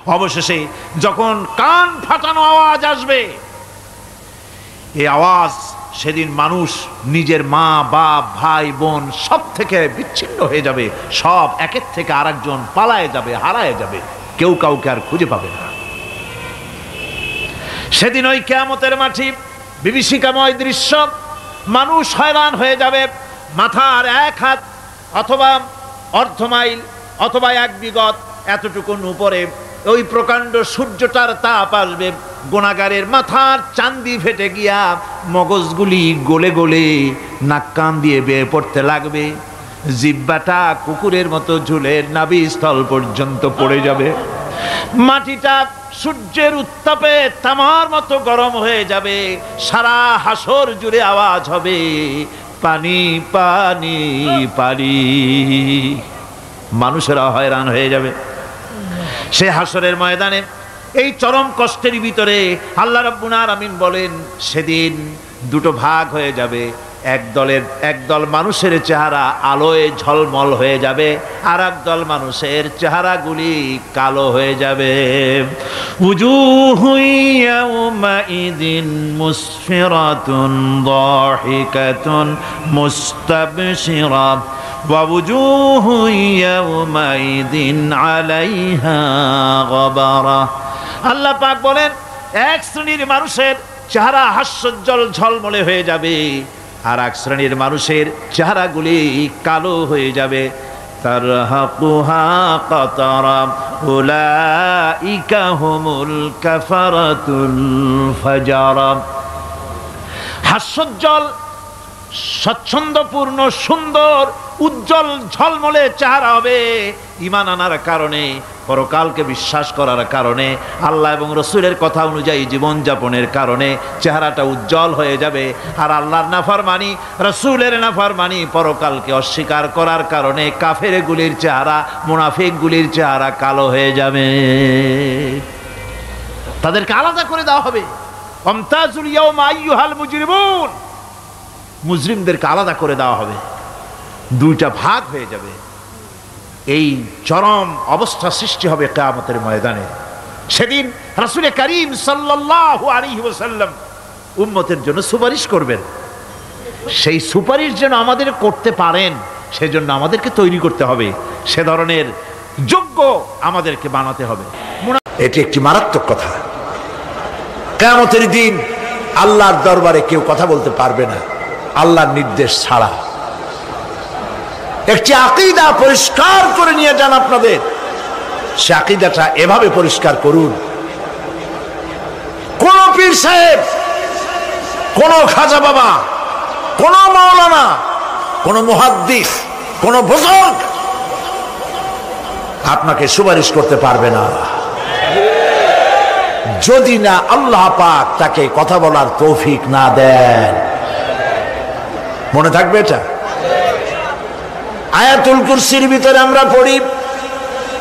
অবশেষে যখন কান ফাটানো আওয়াজ আসবে, এই আওয়াজ সেদিন মানুষ নিজের মা বাপ ভাই বোন সব থেকে বিচ্ছিন্ন হয়ে যাবে, সব একের থেকে আরেকজন পালায়ে যাবে, হারায় যাবে, কেউ কাউকে আর খুঁজে পাবে না। সেদিন ওই কিয়ামতের মাঠে বিভীষিকাময় দৃশ্য, মানুষ হয়রান হয়ে যাবে। মাথার এক হাত অথবা অর্ধ মাইল অথবা এক বিগত এতটুকুন উপরে ওই প্রকাণ্ড সূর্যটার তাপ আসবে, গুনাহগারের মাথার চান্দি ফেটে গিয়া মগজগুলি গলে গলে নাক কান দিয়ে বের পড়তে লাগবে, জিহ্বাটা কুকুরের মতো ঝুলে নাভিস্থল পর্যন্ত পড়ে যাবে, মাটিটা সূর্যের উত্তাপে তামার মতো গরম হয়ে যাবে, সারা হাসর জুড়ে আওয়াজ হবে পানি পানি পানি। মানুষেরা হয়রান হয়ে যাবে। সে হাসরের ময়দানে এই চরম কষ্টের ভিতরে আল্লাহ রাব্বুল আলামিন বলেন, সেদিন দুটো ভাগ হয়ে যাবে। একদল মানুষের চেহারা আলোয় ঝলমল হয়ে যাবে, আর একদল মানুষের চেহারাগুলি কালো হয়ে যাবে। উজুহু ইয়াউমাইযিন মুসফিরাতুন দাহিকাতুন মুস্তাবশিরা ওয়া উজুহু ইয়াউমাইযিন আলাইহা গাবারা। আল্লাহ পাক বলেন, এক শ্রেণীর মানুষের চেহারা হাস্যোজ্জ্বল ঝলমলে হয়ে যাবে, আর এক শ্রেণীর মানুষের চেহারাগুলি কালো হয়ে যাবে। তারহাকুহা কাতারা উলাইকা হুমুল কাফারাতুল ফাজারা। হাস্যোজ্জ্বল, স্বচ্ছন্দপূর্ণ, সুন্দর, উজ্জ্বল ঝলমলে চেহারা হবে ঈমান আনার কারণে, পরকালকে বিশ্বাস করার কারণে, আল্লাহ এবং রসুলের কথা অনুযায়ী জীবনযাপনের কারণে চেহারাটা উজ্জ্বল হয়ে যাবে। আর আল্লাহর নাফরমানি, রসুলের নাফরমানি, পরকালকে অস্বীকার করার কারণে কাফেরগুলির চেহারা, মুনাফিকগুলির চেহারা কালো হয়ে যাবে। তাদেরকে আলাদা করে দেওয়া হবে। আমতাজুল ইয়াওমা আইয়ুহাল মুজরিমুন, মুজরিমদেরকে আলাদা করে দেওয়া হবে, দুইটা ভাগ হয়ে যাবে। এই চরম অবস্থা সৃষ্টি হবে কিয়ামতের ময়দানে। সেদিন রাসূল করিম সাল্লাল্লাহু আলাইহি ওয়াসাল্লাম উম্মতের জন্য সুপারিশ করবেন। সেই সুপারিশ যেন আমাদের করতে পারেন, সেজন্য আমাদেরকে তৈরি করতে হবে, সে ধরনের যোগ্য আমাদেরকে বানাতে হবে। এটি একটি মারাত্মক কথা। কিয়ামতের দিন আল্লাহর দরবারে কেউ কথা বলতে পারবে না আল্লাহর নির্দেশ ছাড়া। একটি আকীদা পরিষ্কার করে নিয়ে যান আপনাদের, সে আকীদাটা এভাবে পরিষ্কার করুন, কোন পীর সাহেব, কোন খাজা বাবা, কোন মাওলানা, কোন মুহাদ্দিস, কোন বুজুর্গ আপনাকে সুপারিশ করতে পারবে না, যদি না আল্লাহ পাক তাকে কথা বলার তৌফিক না দেন। মনে থাকবে এটা। আয়াতুল কুরসির ভিতরে আমরা পড়ি,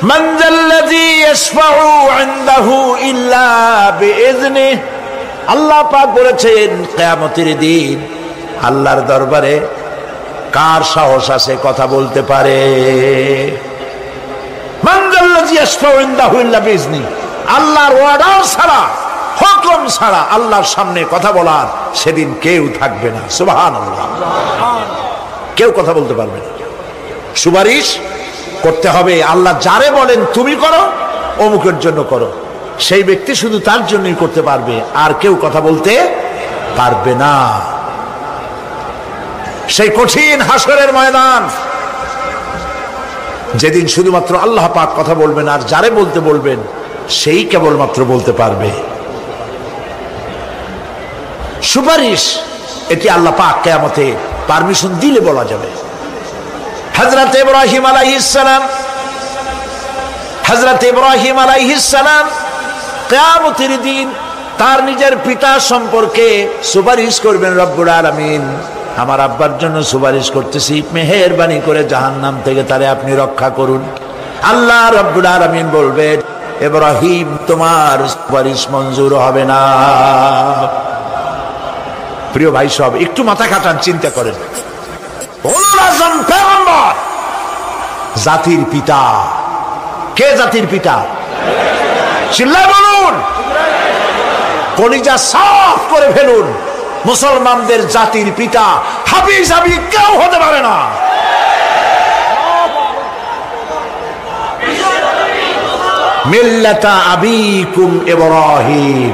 মান যাল্লাযী ইয়াশফাউ ইনদাহু ইল্লা বিইযনিহি। আল্লাহ পাক বলেছেন কিয়ামতের দিন আল্লাহর দরবারে কার সাহস আছে কথা বলতে পারে। মান যাল্লাযী ইয়াশফাউ ইনদাহু ইল্লা বিইযনিহি, আল্লাহর অর্ডার ছাড়া, হুকুম ছাড়া আল্লাহর সামনে কথা বলার সেদিন কেউ থাকবে না। সুবহানাল্লাহ। কেউ কথা বলতে পারবে না। সুপারিশ করতে হবে, আল্লাহ যারে বলেন তুমি করো, অমুকের জন্য করো, সেই ব্যক্তি শুধু তার জন্যই করতে পারবে, আর কেউ কথা বলতে পারবে না। সেই কঠিন হাসরের ময়দান, যেদিন শুধুমাত্র আল্লাহ পাক কথা বলবেন, আর যারে বলতে বলবেন সেই কেবলমাত্র বলতে পারবে। সুপারিশ এটি আল্লাহ পাক কিয়ামতে পারমিশন দিলে বলা যাবে। হযরত ইব্রাহিম আলাইহিস সালাম কিয়ামতের দিন তার নিজের পিতা সম্পর্কে সুপারিশ করবেন। রব্বুল আলামিন, আমার আব্বার জন্য সুপারিশ করতেছি, মেহেরবানি করে জাহান্নাম থেকে তারে আপনি রক্ষা করুন। আল্লাহ রব্বুল আলামিন বলবেন, ইব্রাহিম তোমার সুপারিশ মঞ্জুর হবে না। প্রিয় ভাই সব, একটু মাথা খাটান, চিন্তা করেন। জাতির পিতা কে? জাতির পিতা চিল্লায় বলুন, কলিজা সাফ করে ফেলুন। মুসলমানদের জাতির পিতা হাফিজ হাবিব কেউ হতে পারে না। মিল্লাতা আবিকুম ইব্রাহিম,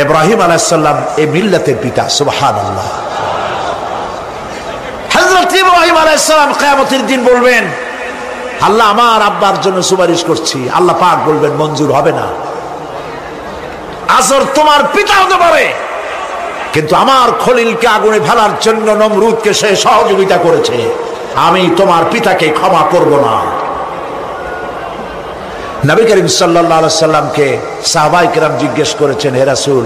ইব্রাহিম আলাইহিস সালাম এই মিল্লাতের পিতা। সুবহানাল্লাহ। হযরত ইব্রাহিম আলাইহিস সালাম কিয়ামতের দিন বলবেন, আল্লাহ আমার আব্বার জন্য সুপারিশ করছি। আল্লাহ পাক বলবেন মঞ্জুর হবে না। আজর তোমার পিতা হতে পারে, কিন্তু আমার খলিলকে আগুনে ফেলার জন্য নমরুদকে সে সহযোগিতা করেছে, আমি তোমার পিতাকে ক্ষমা করব না। নবী করিম সাল্লাল্লাহু আলাইহি সাল্লামকে সাহাবায়ে কেরাম জিজ্ঞেস করেছেন, হে রাসূল,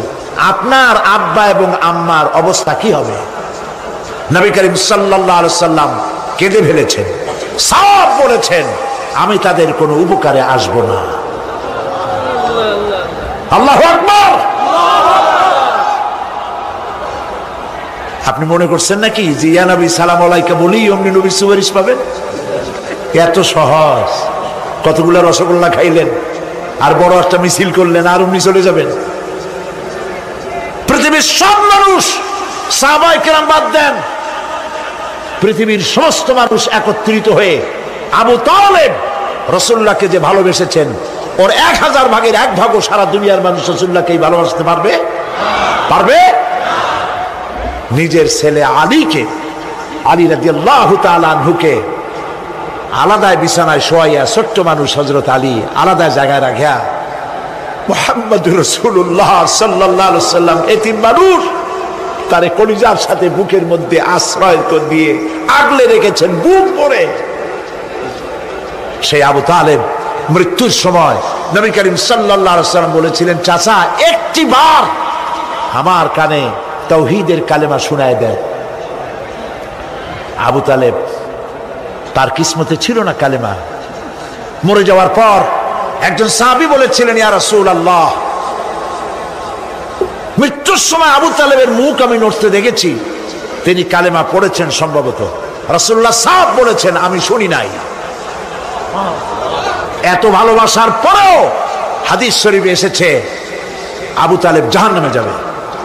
আপনার আব্বা এবং আম্মার অবস্থা কি হবে? নবী করিম সাল্লাল্লাহু আলাইহি সাল্লাম কেঁদে ফেলেছেন, সব বলেছেন, আমি তাদের কোনো উপকারে আসব না। আল্লাহু আকবার। আপনি মনে করছেন নাকি যে ইয়া নবী সালাম আলাইকা বলি অমনি নবী সুপারিশ পাবেন? এত সহজ। কতগুলো রসগোল্লা খাইলেন আর বড় একটা মিছিল করলেন আর অমনি চলে যাবেন? পৃথিবীর সব মানুষ, সাহাবায়ে কেরাম বাদ দেন, পৃথিবীর সমস্ত মানুষ একত্রিত হয়ে আবু তালেব রাসূলুল্লাহকে যে ভালোবেসেছেন, ওর 1000 ভাগের 1 ভাগও সারা দুনিয়ার মানুষ রাসূলুল্লাহকেই ভালোবাসতে পারবে? পারবে? নিজের ছেলে আলীকে, আলী রাদিয়াল্লাহু তাআলা আনহুকে আলাদায় বিছানায় শোয়াইয়া, ছোট্ট মানুষ হযরত আলী আলাদা জায়গায় রাখিয়া মুহাম্মদুর রাসূলুল্লাহ সাল্লাল্লাহু আলাইহি ওয়াসাল্লাম এতিম মানুষ, তারে কলিজার সাথে বুকের মধ্যে আশ্রয় দিয়ে আগলে রেখেছেন বুক ভরে। সেই আবু তালেব মৃত্যুর সময় নবী করিম সাল্লাল্লাহু আলাইহি ওয়াসাল্লাম বলেছিলেন, চাচা একটি বার আমার কানে তাওহীদের কালেমা শোনায় দেন। আবু তালেব তার কিসমতে ছিল না কালেমা। মরে যাওয়ার পর একজন সাহাবী বলেছিলেন, ইয়া রাসূলুল্লাহ, মৃত্যুর সময় আবু তালেবের মুখ আমি নড়তে দেখেছি, তিনি কালেমা পড়েছেন সম্ভবত। রাসূলুল্লাহ সাহেব বলেছেন, আমি শুনি নাই। এত ভালোবাসার পরেও হাদিস শরীফে এসেছে আবু তালেব জাহান্নামে যাবে।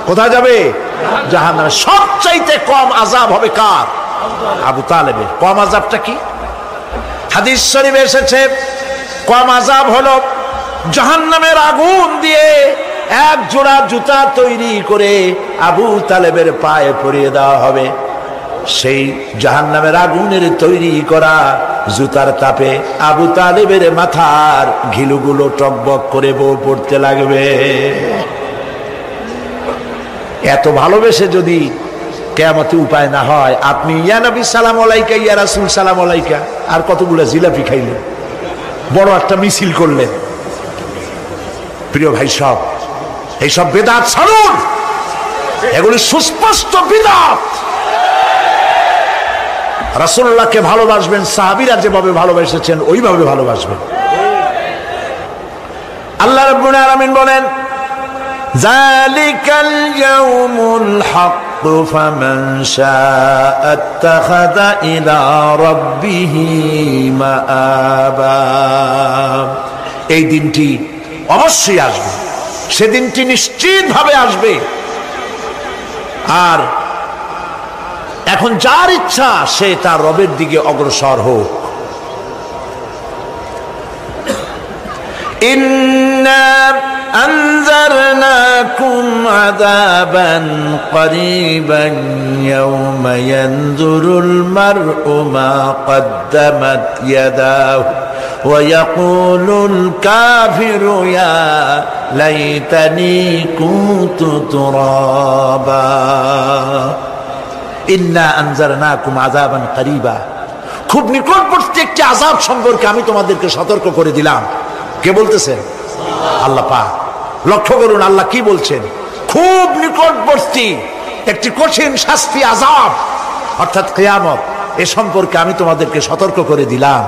কোথায় যাবে? জাহান্নামে। সবচাইতে কম আযাব হবে কার? আবু তালেবের। কম আযাবটা কি? হাদিস শরীফে এসেছে কম আযাব হলো জাহান্নামের আগুন দিয়ে 1 জোড়া জুতা তৈরি করে আবু তালেবের পায়ে পরিয়ে দেওয়া হবে। সেই জাহান্নামের আগুনের তৈরি করা জুতার তাপে আবু তালেবের মাথার ঘিলুগুলো টকবক করে পড়তে লাগবে। এত ভালোবেসে যদি কিয়ামতে উপায় না হয়, আপনি ইয়া নবী সালাম আলাইকা, ইয়া রাসূল সালাম আলাইকা আর কতগুলো জিলাপি খাইলেন, বড় একটা মিছিল করলেন। প্রিয় ভাই সব, এইসব বিদআত ছাড়ুন, এগুলি সুস্পষ্ট বিদআত। রাসূলুল্লাহকে ভালোবাসবেন, সাহাবীরা যেভাবে ভালোবেসেছেন ওইভাবে ভালোবাসবেন। আল্লাহ রাব্বুল আলামিন বলেন, যালিকাল ইয়াউমুল হক ফামান শাআ আত্তাখাযা ইলা রাব্বিহি মাআবা। এই দিনটি অবশ্যই আসবে, সেদিনটি নিশ্চিতভাবে আসবে। আর এখন যার ইচ্ছা সে তার রবের দিকে অগ্রসর হোক। ইন্না আনজারনাকুম আযাবান করিবান ইয়াওমা ইয়ানজুরুল মার'উ মা কদ্দামাত ইয়াদাহু ওয়া ইয়াকুলুল কাফিরু ইয়া লাইতানি কুনতু তুরাবা। ইন্না আনজারনাকুম আযাবান করিবা, খুব নিকটবর্তী একটি আযাব সম্পর্কে আমি তোমাদেরকে সতর্ক করে দিলাম। কে বলতেছেন? আল্লাহ পাক। লক্ষ্য করুন আল্লাহ কি বলছেন, খুব নিকটবর্তী একটি কঠিন শাস্তি, আযাব অর্থাৎ কিয়ামত, এ সম্পর্কে আমি তোমাদেরকে সতর্ক করে দিলাম।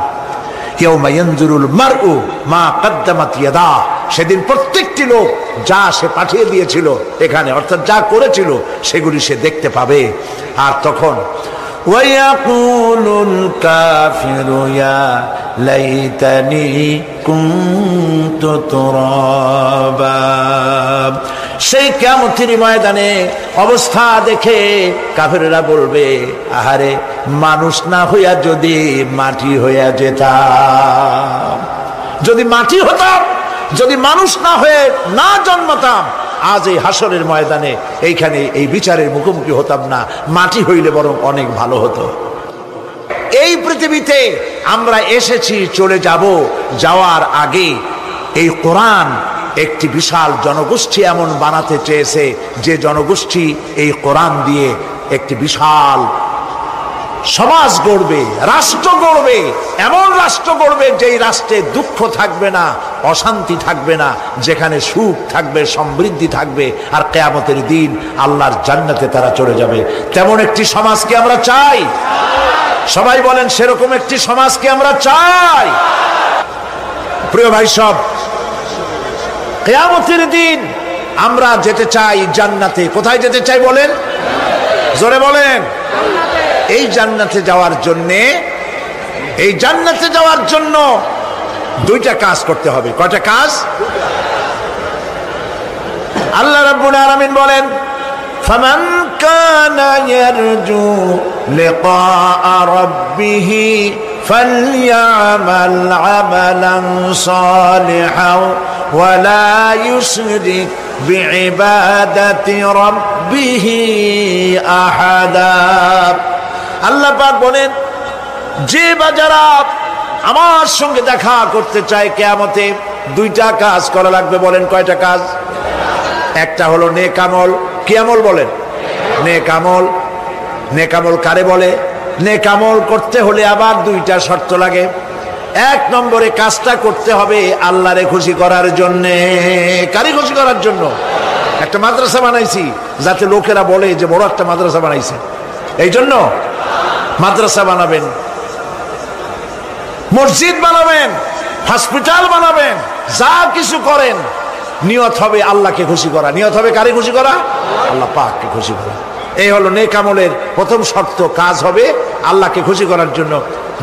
ইয়াউমা ইয়ানজুরুল মার'উ মা কদ্দামাত ইয়াদাহু, সেদিন প্রত্যেকটি লোক যা সে পাঠিয়ে দিয়েছিল এখানে, অর্থাৎ যা করেছিল সেগুলি সে দেখতে পাবে। আর তখন ويقول الكافر يا ليتني كنت ترابا। সেই কিয়ামতের ময়দানে অবস্থা দেখে কাফেররা বলবে, আহারে মানুষ না হইয়া যদি মাটি হইয়া যেতাম, যদি মাটি হতাম, যদি মানুষ না হয়ে না জন্মতাম, আজ এই হাসরের ময়দানে এইখানে এই বিচারের মুখোমুখি হতাম না, মাটি হইলে বরং অনেক ভালো হতো। এই পৃথিবীতে আমরা এসেছি, চলে যাব, যাওয়ার আগে এই কোরআন একটি বিশাল জনগোষ্ঠী এমন বানাতে চেয়েছে যে জনগোষ্ঠী এই কোরআন দিয়ে একটি বিশাল সমাজ গড়বে, রাষ্ট্র গড়বে, এমন রাষ্ট্র গড়বে যেই রাষ্ট্রে দুঃখ থাকবে না, অশান্তি থাকবে না, যেখানে সুখ থাকবে, সমৃদ্ধি থাকবে, আর কিয়ামতের দিন আল্লাহর জান্নাতে তারা চলে যাবে। তেমন একটি সমাজকে আমরা চাই। সবাই বলেন, সেরকম একটি সমাজকে আমরা চাই। প্রিয় ভাই সব, কিয়ামতের দিন আমরা যেতে চাই জান্নাতে। কোথায় যেতে চাই বলেন? জোরে বলেন। এই জান্নাতে যাওয়ার জন্য দুইটা কাজ করতে হবে। কয়টা কাজ? আল্লাহ রাব্বুল আলামিন বলেন, ফামান কানা ইয়ারজু লিকাআ রাব্বিহি ফালইয়ামাল আমালান সালিহান ওয়া লা ইউশরিক বিইবাদাতি রাব্বিহি আহাদা। আল্লাহ পাক বলেন, যে বাজারা আমার সঙ্গে দেখা করতে চায় কিয়ামতে, দুইটা কাজ করা লাগবে। বলেন কয়টা কাজ? একটা হলো নেক আমল। কি আমল বলেন? নেক আমল। নেক আমল কারে বলে? নেক আমল করতে হলে আবার দুইটা শর্ত লাগে। এক নম্বরে কাজটা করতে হবে আল্লাহরে খুশি করার জন্য। কারে খুশি করার জন্য? একটা মাদ্রাসা বানাইছি যাতে লোকেরা বলে যে বড় একটা মাদ্রাসা বানাইছে, এই জন্য মাদ্রাসা বানাবেন, মসজিদ বানাবেন, হসপিটাল বানাবেন, যা কিছু করেন নিয়ত হবে আল্লাহকে খুশি করা। নিয়ত হবে কারে খুশি করা? আল্লাহ পাককে খুশি করা। এই হলো নেক আমলের প্রথম শর্ত। কাজ হবে আল্লাহকে খুশি করার জন্য।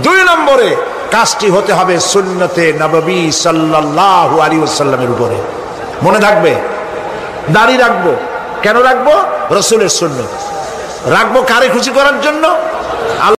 দুই নম্বরে কাজটি হতে হবে সুন্নতে নববী সাল্লাল্লাহু আলাইহি ওয়াসাল্লামের উপরে। মনে থাকবে, দাড়ি রাখবো। কেন রাখবো? রাসূলের সুন্নাত। রাখবো কারে খুশি করার জন্য?